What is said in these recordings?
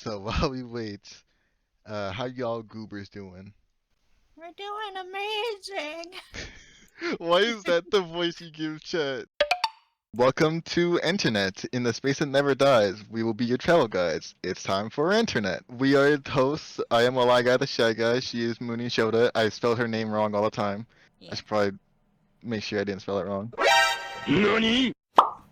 So while we wait, how y'all goobers doing? We're doing amazing. Why is that the voice you give chat? Welcome to Internet. In the space that never dies, we will be your travel guides. It's time for Internet. We are your hosts. I am Walai Guy, the Shy Guy. She is Mooney Shoda. I spell her name wrong all the time. I Yeah. should probably make sure I didn't spell it wrong.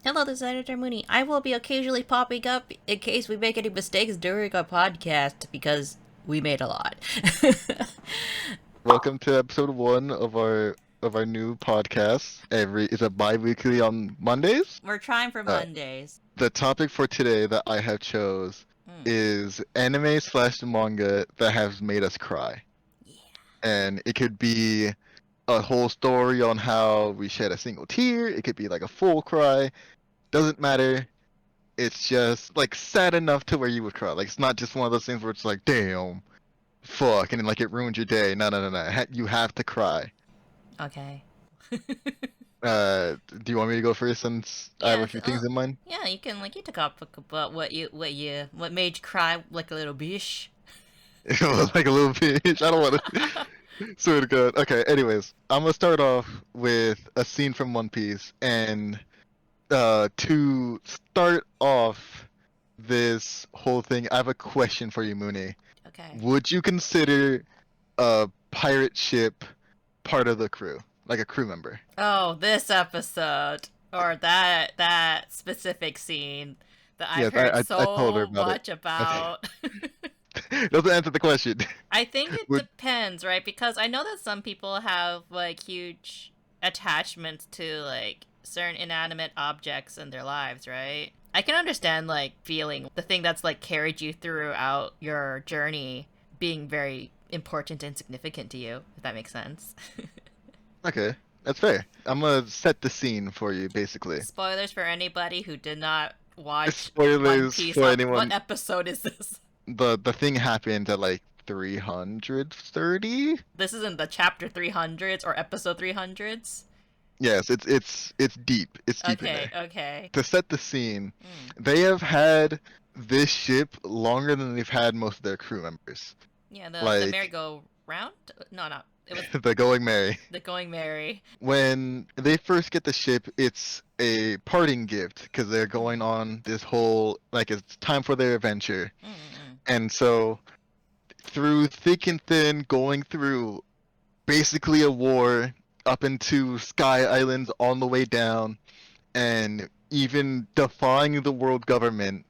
Hello, this is Editor Mooney. I will be occasionally popping up in case we make any mistakes during our podcast because we made a lot. Welcome to episode 1 of our new podcast. It's a bi-weekly on Mondays. We're trying for Uh, Mondays. the topic for today that I have chose Mm. is anime slash manga that has made us cry. Yeah. And it could be a whole story on how we shed a single tear. It could be like a full cry. Doesn't matter. It's just like sad enough to where you would cry. Like it's not just one of those things where it's like, damn, fuck, and then like it ruined your day. No, no, no, no. You have to cry. Okay. Do you want me to go first since I have a Yes. few things in mind? Yeah. You can you talk about what made you cry like a little bish. Like a little bitch. I don't want to. Swear to God. Okay, anyways, I'm gonna start off with a scene from One Piece, and to start off this whole thing, I have a question for you, Mooney. Okay. Would you consider a pirate ship part of the crew, like a crew member? Oh, this episode or that specific scene that I've Yes, heard I told her so about it. much Okay. about. Doesn't answer the question. I think it Would depends, right? Because I know that some people have like huge attachments to like certain inanimate objects in their lives, right? I can understand like feeling the thing that's like carried you throughout your journey being very important and significant to you, if that makes sense. okay, that's fair. I'm gonna set the scene for you, basically. Spoilers for anybody who did not watch One Spoilers Piece for on what anyone. episode is this? The thing happened at like 330. This isn't the chapter 300s or episode 300s. Yes, it's deep. It's deep in Okay, there. okay. To set the scene, Mm. they have had this ship longer than they've had most of their crew members. Yeah, the Like merry-go-round? No, no. It was the Going Merry. the Going Merry. When they first get the ship, it's a parting gift because they're going Mm. on this whole like it's time for their adventure. Mm-mm. And so through thick and thin, going through basically a war up into Sky Islands on the way down, and even defying the world government,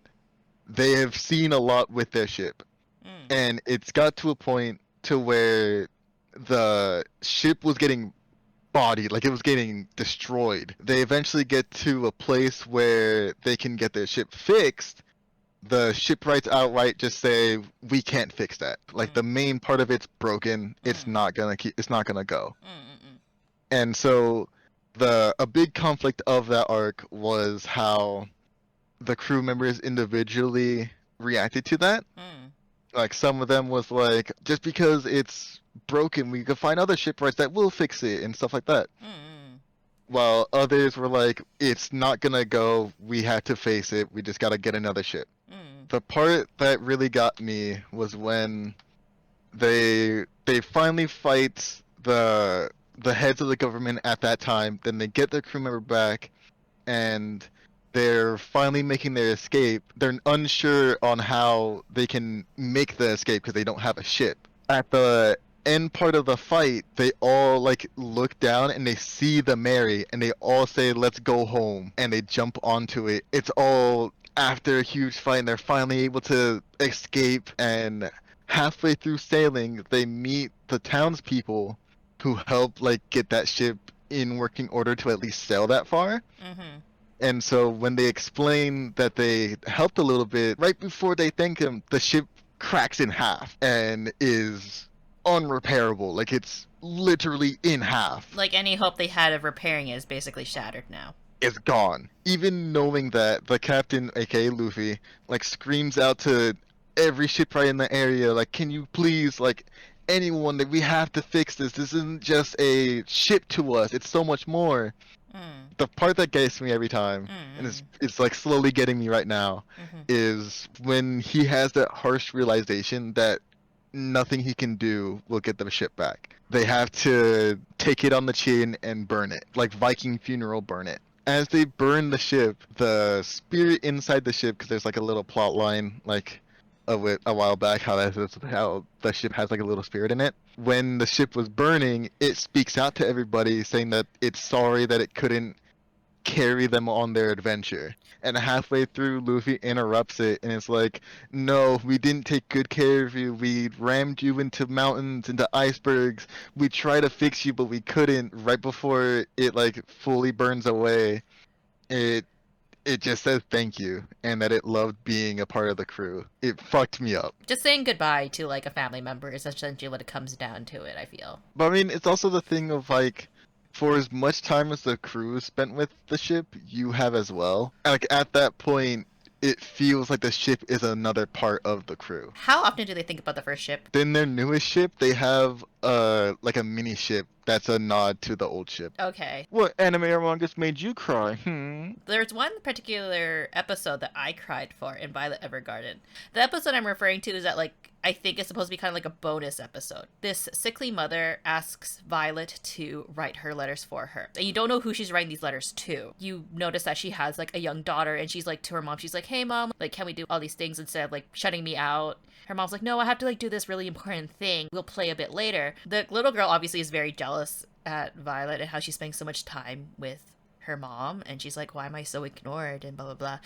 they have seen a lot with their ship. Mm. And it's got to a point to where the ship was getting bodied, like it was getting destroyed. They eventually get to a place where they can get their ship fixed. The shipwrights outright just say we can't fix that. Like the Mm. main part of it's broken. It's Mm. not gonna keep. It's not gonna go. Mm-mm. And so a big conflict of that arc was how the crew members individually reacted to that. Mm. Like some of them was like, just because it's broken, we could find other shipwrights that will fix it and stuff like that. Mm. While others were like, it's not gonna go. We have to face it. We just gotta get another ship. Mm. The part that really got me was when they finally fight the heads of the government at that time. Then they get their crew member back, and they're finally making their escape. They're unsure on how they can make the escape because they don't have a ship. At the end part of the fight, they all like look down and they see the Mary, and they all say, "Let's go home," and they jump onto it. It's all after a huge fight, and they're finally able to escape. And halfway through sailing, they meet the townspeople who help like get that ship in working order to at least sail that far. Mm-hmm. And so when they explain that they helped a little bit, right before they thank him, the ship cracks in half and is unrepairable. Like it's literally in half. Like any hope they had of repairing it is basically shattered now. It's gone. Even knowing that, the captain, aka Luffy, like screams out to every shipwright in the area, like, can you please, like, anyone, that we have to fix this. This isn't just a ship to us. It's so much more. Mm. The part that gets me every time, and Mm. it's like slowly getting me right now, Mm-hmm. is when he has that harsh realization that nothing he can do will get the ship back. They have to take it on the chin and burn it, like Viking funeral, burn it. As they burn the ship, the spirit inside the ship, because there's like a little plot line, like of it a while back, how the ship has like a little spirit in it. When the ship was burning, it speaks out to everybody, saying that it's sorry that it couldn't carry them on their adventure. And halfway through, Luffy interrupts it, and it's like, "No, we didn't take good care of you. We rammed you into mountains, into icebergs. We tried to fix you, but we couldn't." Right before it like fully burns away, it it just says thank you, and that it loved being a part of the crew. It fucked me up. Just saying goodbye to like a family member is essentially what it comes down to. It, I feel. But I mean, it's also the thing of like, for as much time as the crew spent with the ship, you have as well. Like at that point, it feels like the ship is another part of the crew. How often do they think about the first ship? Then their newest ship, they have like a mini ship that's a nod to the old ship. Okay. What anime or manga's made you cry? There's one particular episode that I cried for in Violet Evergarden. The episode I'm referring to is that, like, I think it's supposed to be kind of like a bonus episode. This sickly mother asks Violet to write her letters for her. And you don't know who she's writing these letters to. You notice that she has, like, a young daughter, and she's like, to her mom, she's like, "Hey, mom, like, can we do all these things instead of, like, shutting me out?" Her mom's like, "No, I have to, like, do this really important thing. We'll play a bit later." The little girl obviously is very jealous at Violet and how she's spending so much time with her mom, and she's like, "Why am I so ignored?" and blah blah blah.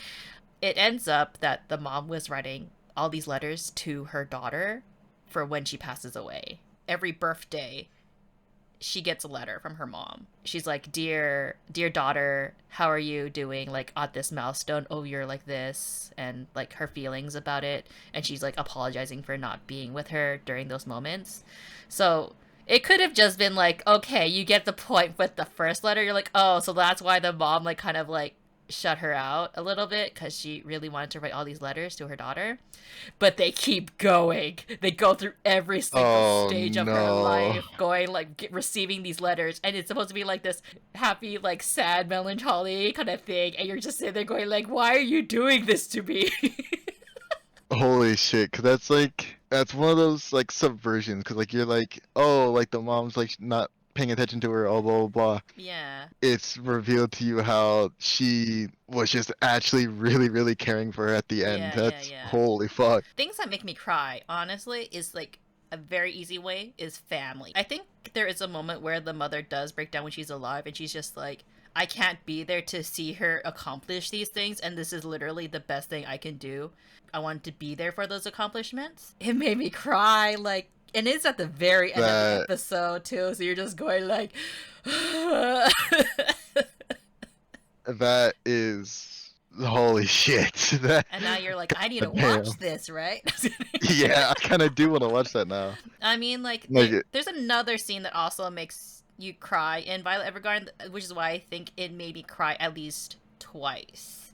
It ends up that the mom was writing all these letters to her daughter for when she passes away. Every birthday she gets a letter from her mom. She's like, dear daughter, how are you doing, like, at this milestone? Oh, you're like this," and like her feelings about it, and she's like apologizing for not being with her during those moments. So it could have just been like, okay, you get the point with the first letter. You're like, oh, so that's why the mom like kind of like shut her out a little bit, because she really wanted to write all these letters to her daughter. But they keep going. They go through every single Oh stage of her no. life, going like receiving these letters, and it's supposed to be like this happy, like sad, melancholy kind of thing, and you're just sitting there going like, "Why are you doing this to me?" Holy shit, 'cause that's one of those like subversions, 'cause like you're like, oh, like the mom's like not paying attention to her, oh blah blah blah. Yeah. It's revealed to you how she was just actually really, really caring for her at the end. That's Yeah. holy fuck. Things that make me cry, honestly, is like a very easy way is family. I think there is a moment where the mother does break down when she's alive, and she's just like, "I can't be there to see her accomplish these things, and this is literally the best thing I can do. I want to be there for those accomplishments." It made me cry, like, and it's at the very end of the That episode too, so you're just going like that is holy shit. That and now you're like, I need to watch damn. this, right? Yeah, I kind of do want to watch that now. I mean, like, Like it, there's another scene that also makes you cry in Violet Evergarden, which is why I think it made me cry at least twice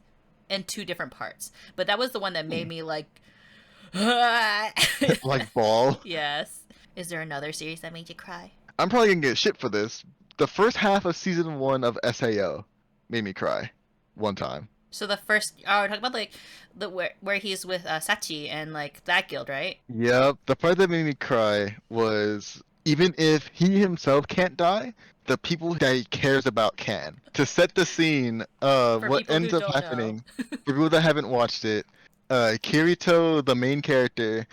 in two different parts. But that was the one that made me like, like ball. yes. Is there another series that made you cry? I'm probably gonna get shit for this. The first half of season 1 of SAO made me cry one time. So the first, oh, we're talking about like the where he's with Sachi and like that guild, right? Yep, the part that made me cry was even if he himself can't die, the people that he cares about can. To set the scene, For what people who ends up don't know. happening, for people that haven't watched it, Kirito, the main character,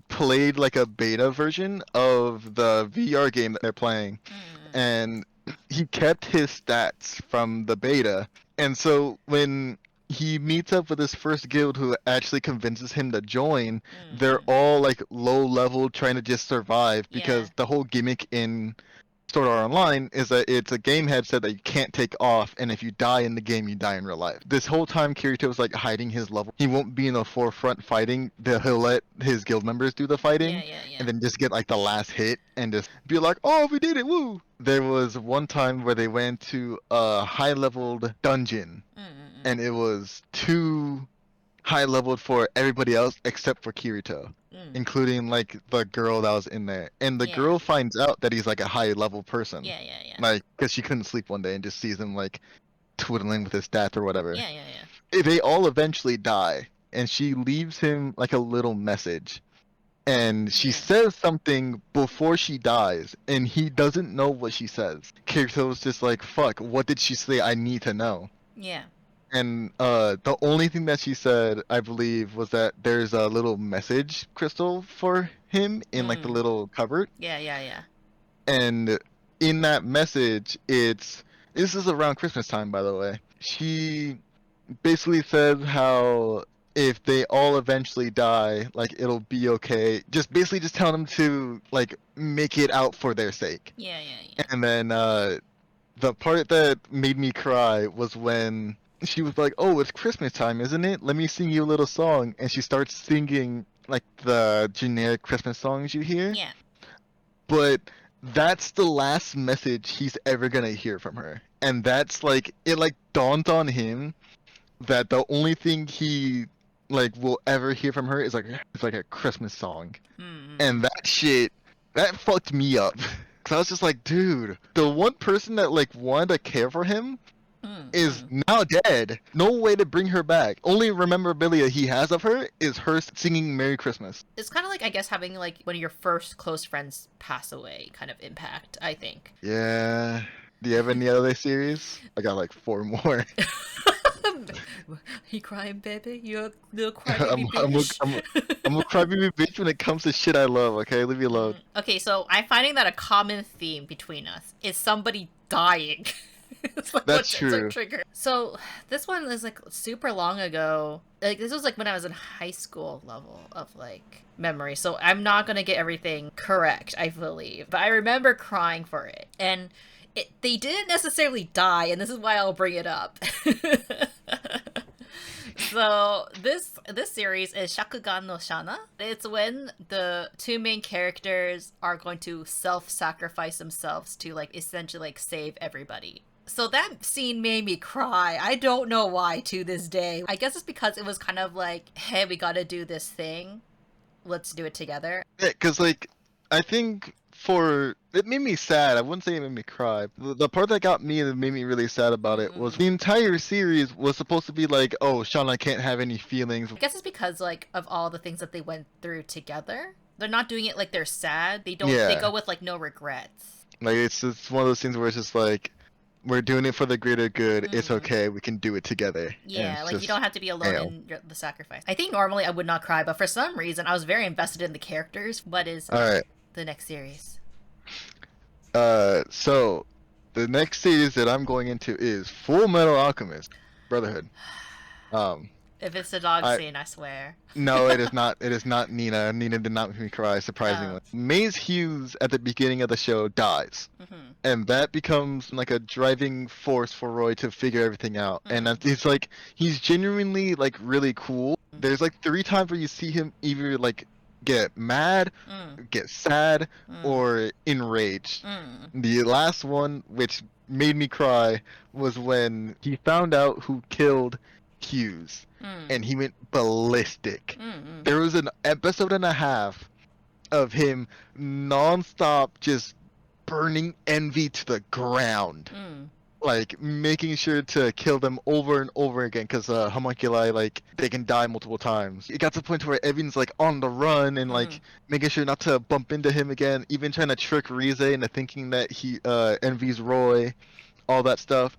played like a beta version of the VR game that they're playing, Mm, and he kept his stats from the beta. And so when he meets up with his first guild who actually convinces him to join, they're mm. all like low level trying to just survive, Yeah. because the whole gimmick in Sword Art Online is that it's a game headset that you can't take off, and if you die in the game, you die in real life. This whole time, Kirito's like hiding his level. He won't be in the forefront fighting. He'll let his guild members do the fighting, Yeah. and then just get like the last hit and just be like, "Oh, we did it! Woo!" There was one time where they went to a high-leveled dungeon, Mm. and it was two high leveled for everybody else except for Kirito, Mm. including like the girl that was in there. And the Yeah. girl finds out that he's like a high level person, Yeah, yeah, yeah. like because she couldn't sleep one day and just sees him like twiddling with his staff or whatever. Yeah, yeah, yeah. They all eventually die, and she leaves him like a little message. And she Yeah. says something before she dies, and he doesn't know what she says. Kirito's just like, fuck, what did she say? I need to know. Yeah. And the only thing that she said, I believe, was that there's a little message crystal for him in like the Mm. little cupboard. Yeah, yeah, yeah. And in that message, this is around Christmas time, by the way. She basically said how if they all eventually die, like it'll be okay. Just basically just telling them to like make it out for their sake. Yeah, yeah, yeah. And then the part that made me cry was when she was like, "Oh, it's Christmas time, isn't it? Let me sing you a little song." And she starts singing like the generic Christmas songs you hear. Yeah. But that's the last message he's ever gonna hear from her. And that's like it like dawned on him that the only thing he like will ever hear from her is like it's like a Christmas song. Mm. And that shit that fucked me up. Cause I was just like, dude, the one person that like wanted to care for him Mm. is Mm. now dead. No way to bring her back. Only memorabilia he has of her is her singing Merry Christmas. It's kind of like, I guess, having like one of your first close friends pass away kind of impact, I think. Yeah. Do you have any other series? I got like 4 more. He crying, baby? You're a little I'm, crybaby I'm, bitch. I'm a crybaby bitch when it comes to shit I love, okay? Leave me alone. Okay, so I'm finding that a common theme between us is somebody dying. It's like That's what's our true. trigger. So this one is like super long ago. Like this was like when I was in high school level of like memory. So I'm not gonna get everything correct, I believe. But I remember crying for it. And they didn't necessarily die, and this is why I'll bring it up. So this series is Shakugan no Shana. It's when the two main characters are going to self-sacrifice themselves to like essentially like save everybody. So that scene made me cry. I don't know why to this day. I guess it's because it was kind of like, hey, we gotta do this thing. Let's do it together. Yeah, because like I think it made me sad. I wouldn't say it made me cry. The part that got me and made me really sad about it was the entire series was supposed to be like, oh, Shauna can't have any feelings. I guess it's because like of all the things that they went through together. They're not doing it like they're sad. They don't. They Yeah. go with like no regrets. Like it's just one of those things where it's just like we're doing it for the greater good. It's Mhm. okay. We can do it together. And Yeah, it's like you just- don't have to be alone hell. in the sacrifice. I think normally I would not cry, but for some reason I was very invested in the characters. What is All right. the next series? So the next series that I'm going into is Full Metal Alchemist Brotherhood. If it's the dog I- scene, I swear. No, it is not. It is not Nina. Nina did not make me cry, surprisingly. Maze Hughes at the beginning of the show dies, Hmm. and that becomes like a driving force for Roy to figure everything out. And Mhm. it's like he's genuinely like really cool. There's like 3 times where you see him either like get mad, get sad, or enraged. The last one, which made me cry, was when he found out who killed Hughes, and he went ballistic. There was an episode and a half of him non-stop just burning Envy to the ground, like making sure to kill them over and over again, because homunculi, like, they can die multiple times. It got to the point where Evan's like on the run and like making sure not to bump into him again, even trying to trick Rize into thinking that he envies Roy, all that stuff.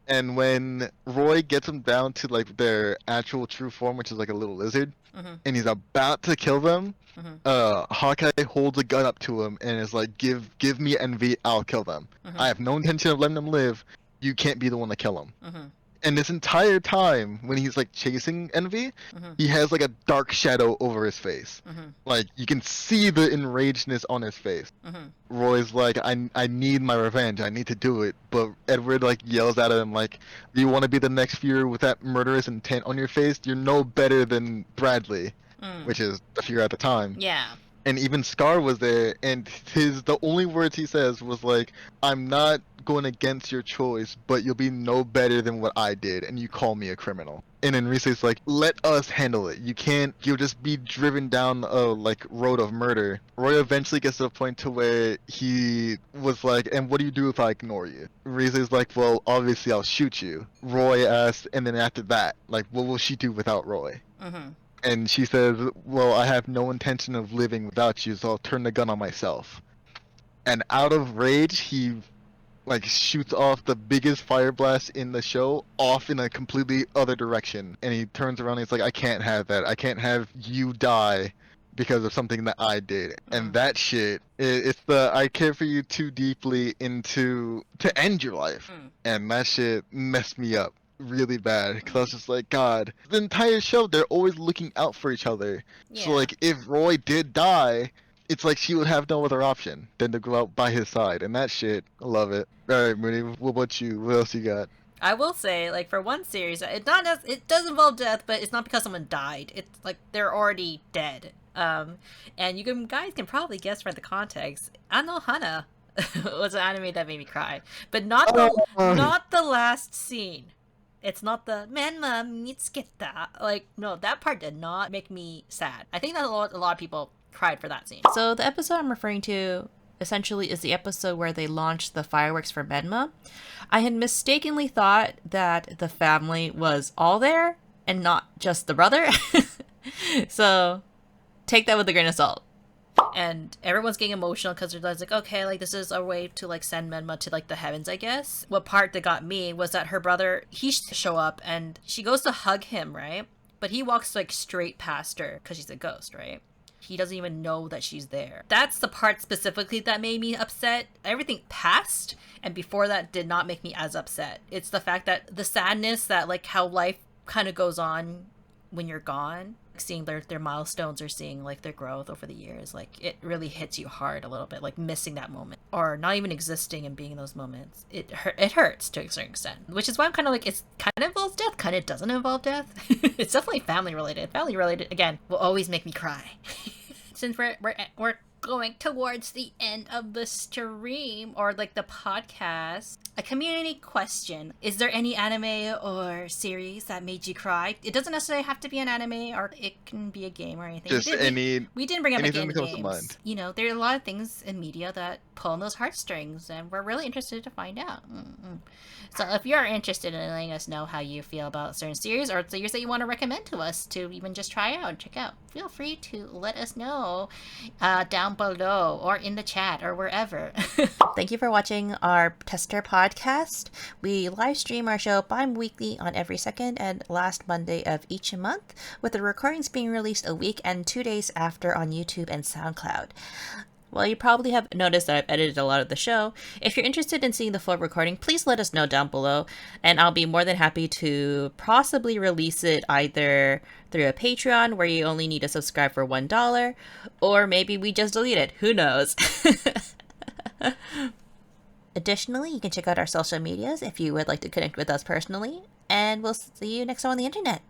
And when Roy gets them down to like their actual true form, which is like a little lizard, and he's about to kill them, Hawkeye holds a gun up to him and is like, "Give me Envy, I'll kill them. I have no intention of letting them live. You can't be the one to kill them." And this entire time, when he's like chasing Envy, he has like a dark shadow over his face. Like you can see the enragedness on his face. Roy's like, I need my revenge. I need to do it. But Edward like yells at him like, "Do you want to be the next Fuhrer with that murderous intent on your face? You're no better than Bradley," which is the Fuhrer at the time. Yeah. And even Scar was there, and the only words he says was like, "I'm not going against your choice, but you'll be no better than what I did, and you call me a criminal." And then Rise's like, "Let us handle it. You can't. You'll just be driven down a like road of murder." Roy eventually gets to the point to where he was like, "And what do you do if I ignore you?" Rise's like, "Well, obviously I'll shoot you." Roy asks, and then after that, like, what will she do without Roy? Mm-hmm. And she says, "Well, I have no intention of living without you, so I'll turn the gun on myself." And out of rage, he like shoots off the biggest fire blast in the show off in a completely other direction. And he turns around and he's like, "I can't have that. I can't have you die because of something that I did." And that shit, it's the "I care for you too deeply" into to end your life. And that shit messed me up really bad because I was just like, God, the entire show they're always looking out for each other. So Yeah. like if Roy did die, it's like she would have no other option than to go out by his side, and that shit, I love it. All right, Mooney, what about you? What else you got? I will say, like, for one series, it does involve death, but it's not because someone died. It's like they're already dead. And guys can probably guess from the context. Anohana was an anime that made me cry, but not the last scene. It's not the Menma Mitsuketa. Like, no, that part did not make me sad. I think that a lot of people cried for that scene. So the episode I'm referring to essentially is the episode where they launched the fireworks for Menma. I had mistakenly thought that the family was all there and not just the brother. So take that with a grain of salt. And everyone's getting emotional because they're like, okay, like this is a way to like send Menma to like the heavens, I guess. What part that got me was that her brother, he show up and she goes to hug him, right? But he walks like straight past her because she's a ghost, right? He doesn't even know that she's there. That's the part specifically that made me upset. Everything past and before that did not make me as upset. It's the fact that the sadness that like how life kind of goes on when you're gone, seeing their milestones or seeing like their growth over the years, like it really hits you hard a little bit, like missing that moment or not even existing and being in those moments. It hurts to a certain extent, which is why I'm kind of like, it's kind of involves death, kind of doesn't involve death. It's definitely family related again will always make me cry. Since we're going towards the end of the stream or like the podcast, a community question: is there any anime or series that made you cry? It doesn't necessarily have to be an anime, or it can be a game or anything. Just we didn't bring up a anything game that of comes to games. mind. You know, there are a lot of things in media that pull on those heartstrings, and we're really interested to find out. So if you're interested in letting us know how you feel about certain series or series that you want to recommend to us to even just try out and check out, feel free to let us know down below or in the chat or wherever. Thank you for watching our Tester podcast. We live stream our show bi-weekly on every second and last Monday of each month, with the recordings being released a week and 2 days after on YouTube and SoundCloud. Well, you probably have noticed that I've edited a lot of the show. If you're interested in seeing the full recording, please let us know down below, and I'll be more than happy to possibly release it either through a Patreon where you only need to subscribe for $1, or maybe we just delete it. Who knows? Additionally, you can check out our social medias if you would like to connect with us personally, and we'll see you next time on the internet.